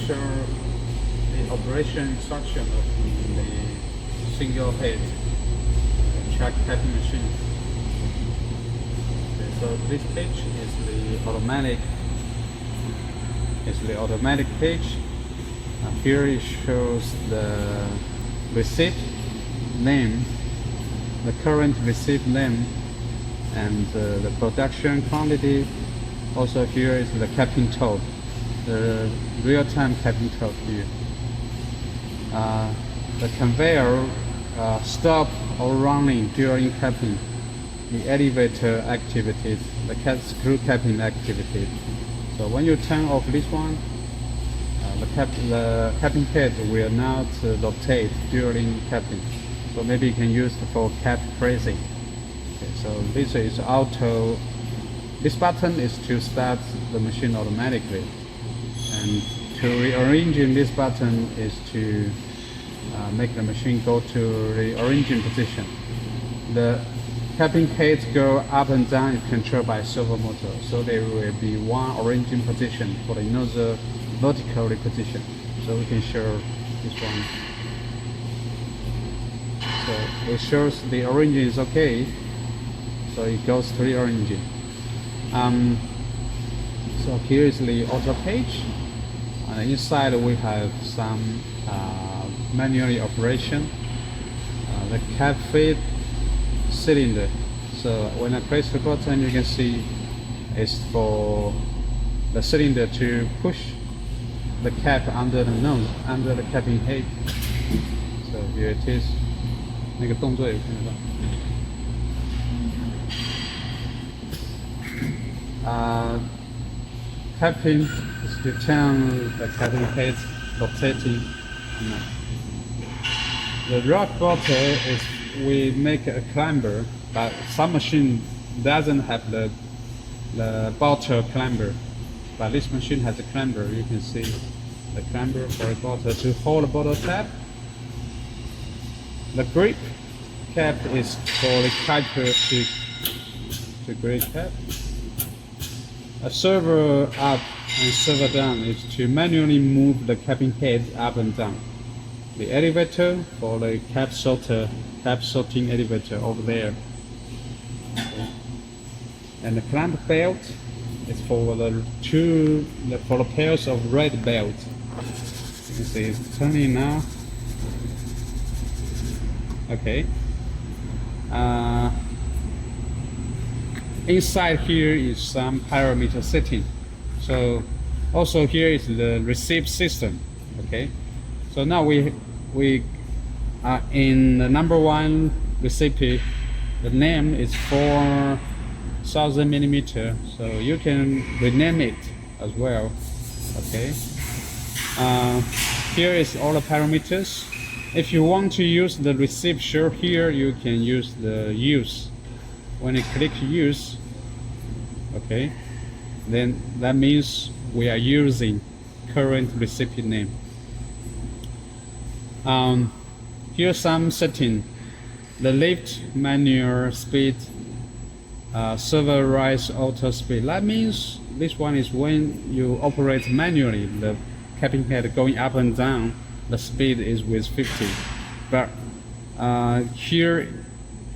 Show the operation instruction of the single head track tapping machine. Okay, so this page is the automatic page. Here it shows the receipt name, the current receipt name, and the production quantity. Also here is the capping total. The real-time capping total here. The conveyor stop or running during capping. The elevator activities, the screw capping activities. So when you turn off this one, the capping head will not rotate during capping. So maybe you can use it for cap pressing. Okay, so this is auto. This button is to start the machine automatically. And to rearranging this button is to make the machine go to the origin position. The capping heads go up and down is controlled by servo motor, so there will be one origin position for the nozzle vertically position. So we can show this one. So it shows the origin is okay, so it goes to the origin. So here is the auto page. Inside we have some manual operation. The cap feed cylinder. So when I press the button, you can see it's for the cylinder to push the cap under the nose, under the capping head. So here it is. 那个动作有看得到。Capping is to turn the capping head rotating. The rock bottle is we make a climber, but some machine doesn't have the bottle climber. But this machine has a climber. You can see the climber for a bottle to hold the bottle cap. The grip cap is for the piper to grip cap. A servo up and servo down is to manually move the capping head up and down. The elevator for the cap sorting elevator over there. Okay. And the clamp belt is for the pairs of red belts. You can see it's turning now. Okay. Inside here is some parameter setting. So also here is the receive system. Okay. So now we are in the number one recipe. The name is 4,000 millimeter. So you can rename it as well. Okay. Here is all the parameters. If you want to use the receive share here, you can use the use. When you click use, okay, then that means we are using current recipe name. Here's some setting. The lift manual speed, server rise auto speed. That means this one is when you operate manually, the cabin head going up and down, the speed is with 50. But here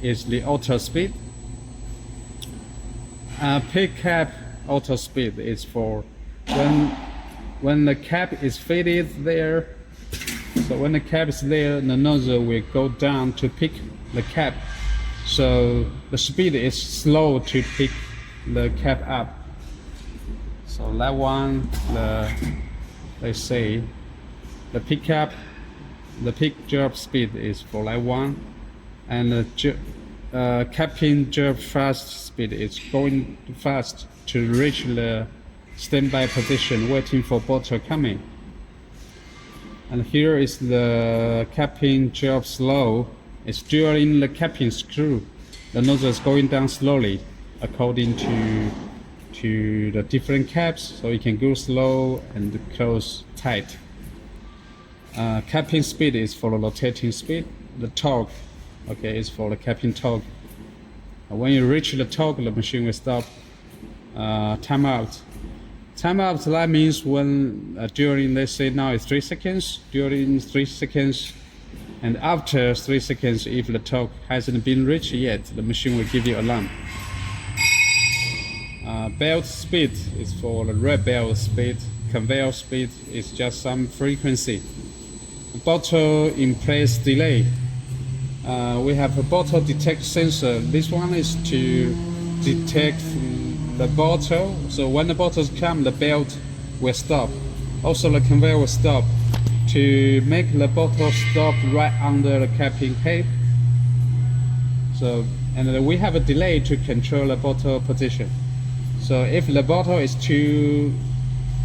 is the auto speed. Peak cap auto speed is for when the cap is fitted there. So when the cap is there, the nozzle will go down to pick the cap. So the speed is slow to pick the cap up. So that one, let's say the pick jerk speed is for that one, and the capping jerk fast speed is going fast to reach the standby position, waiting for bottle coming. And here is the capping jerk slow. It's during the capping screw. The nozzle is going down slowly according to the different caps, so it can go slow and close tight. Capping speed is for the rotating speed. The torque, okay, is for the capping torque. When you reach the torque, the machine will stop. Timeout. Timeout, that means when during, let's say now it's 3 seconds, during 3 seconds and after 3 seconds, if the torque hasn't been reached yet, the machine will give you alarm. Belt speed is for the red belt speed. Conveyor speed is just some frequency. Bottle in place delay. We have a bottle detect sensor. This one is to detect the bottle. So when the bottles come, the belt will stop. Also the conveyor will stop to make the bottle stop right under the capping head. So, and we have a delay to control the bottle position. So if the bottle is too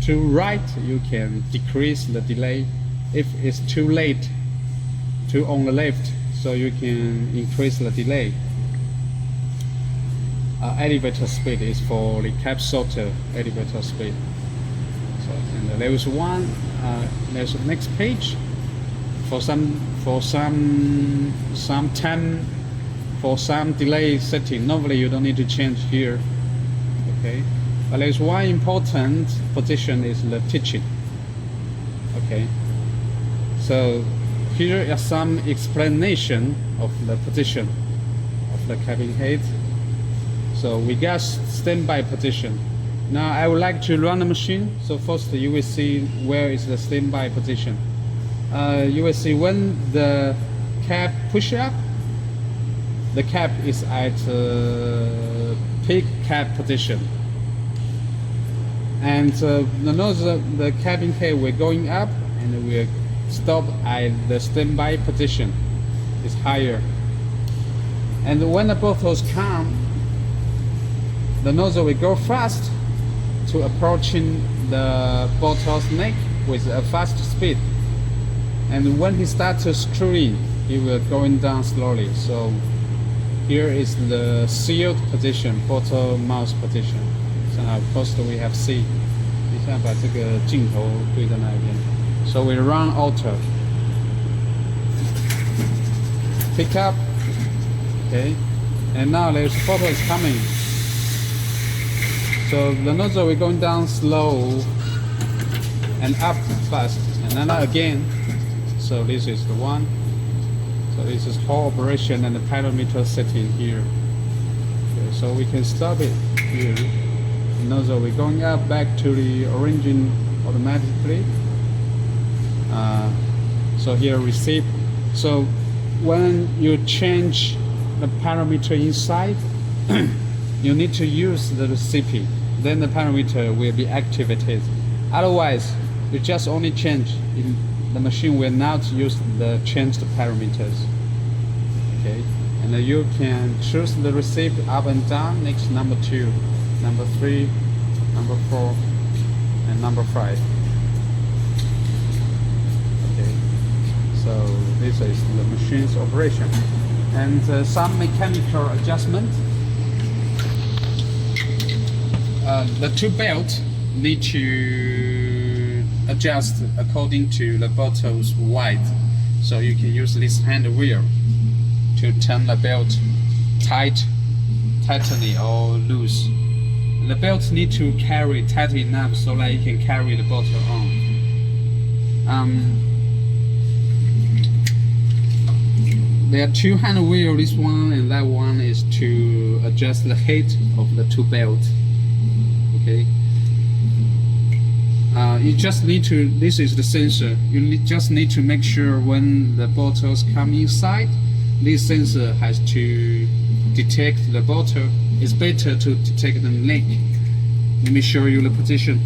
right, you can decrease the delay. If it's too late, too on the left, so you can increase the delay. Elevator speed is for the cap sorter elevator speed. So, and there is one. There's the next page for some time, for some delay setting. Normally you don't need to change here. Okay, but there's one important position is the teaching. Okay, so here is some explanation of the position of the cabin head. So we got standby position. Now I would like to run the machine. So first you will see where is the standby position. You will see when the cap push up, the cap is at peak cap position, and the nozzle, the cabin head will going up and will stop at the standby position. It's higher, and when the bottles come, the nozzle will go fast to approaching the bottle's neck with a fast speed, and when he starts to screw in, it will going down slowly. So here is the sealed position, bottle mouth position. So now first we have C. 你现在把这个镜头对在那边。So we run auto. Pick up. Okay. And now the bottle is coming. So the nozzle will going down slow and up fast, and then again. So this is the one. So this is whole operation and the parameter setting here. Okay, so we can stop it here. The nozzle will going up back to the origin automatically. So here receive. So when you change the parameter inside, you need to use the recipe, then the parameter will be activated. Otherwise, you just only change, the machine will not use the changed parameters. Okay, and then you can choose the recipe up and down. Next, number 2, number 3, number 4, and number 5. Okay, so this is the machine's operation, and some mechanical adjustment. The two belts need to adjust according to the bottle's width. So you can use this hand wheel to turn the belt tightly or loose. The belt need to carry tight enough so that you can carry the bottle on. There are two hand wheels, this one and that one is to adjust the height of the two belts. Okay. You just need to, this is the sensor, just need to make sure when the bottles come inside, this sensor has to detect the bottle. It's better to detect the neck. Let me show you the position.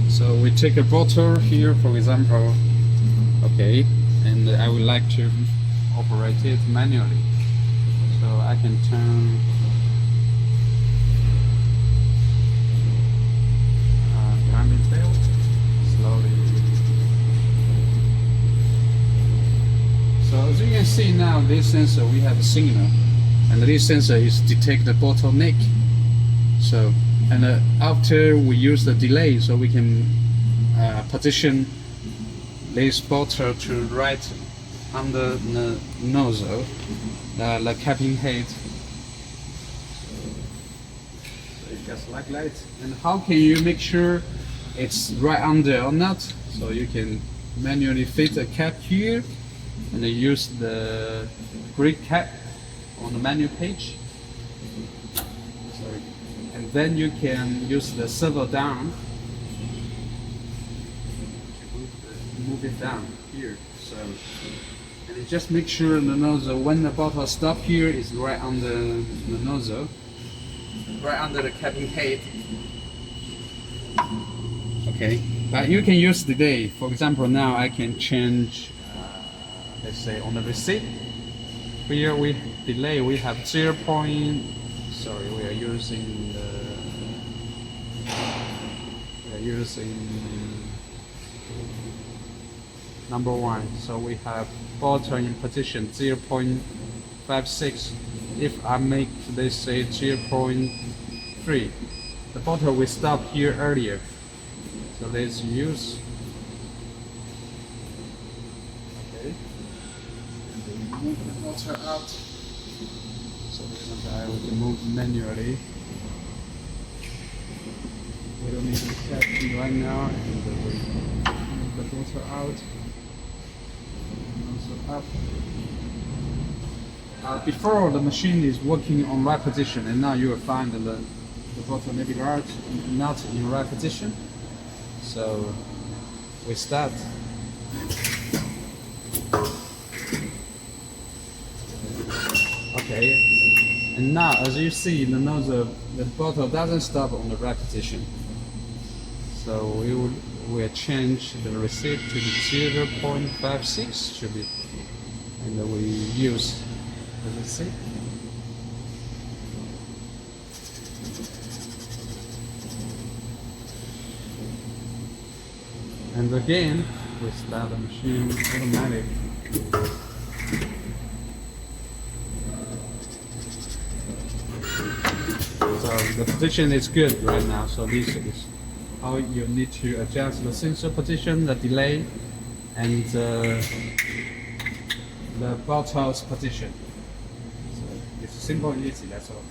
So we take a bottle here, for example, okay, and I would like to operate it manually. So I can turn timing belt slowly. So as you can see now, this sensor, we have a signal, and this sensor is detect the bottle neck. So, and after we use the delay, so we can position this bottle to right under the nozzle, the capping head. So just like that. And how can you make sure it's right under or not? So you can manually fit a cap here, and then use the grid cap on the menu page. Sorry. And then you can use the servo down to move it down here. So, and it just make sure the nozzle, when the bottle stop here, is right under the nozzle, right under the capping head. Okay, but you can use delay. For example, now I can change, let's say on the receipt. Here we delay, we have 0. Sorry, we are using number 1. So we have bottle in position 0.56. If I make, let's say 0.3, the bottle will stop here earlier. So let's use. Okay. And move the bottle out. So I will move manually. We don't need to catch it right now, and we move the bottle out. Also up. Before the machine is working on right position, and now you will find that the bottle may be not in right position. So we start. Okay, and now as you see, the nozzle, the bottle doesn't stop on the right position. So we will change the receipt to the 0.56 should be, and then we use the receipt. And again, we start the machine automatic. So the position is good right now. So this is how you need to adjust the sensor position, the delay, and the bottle's position. So it's simple and easy. That's all.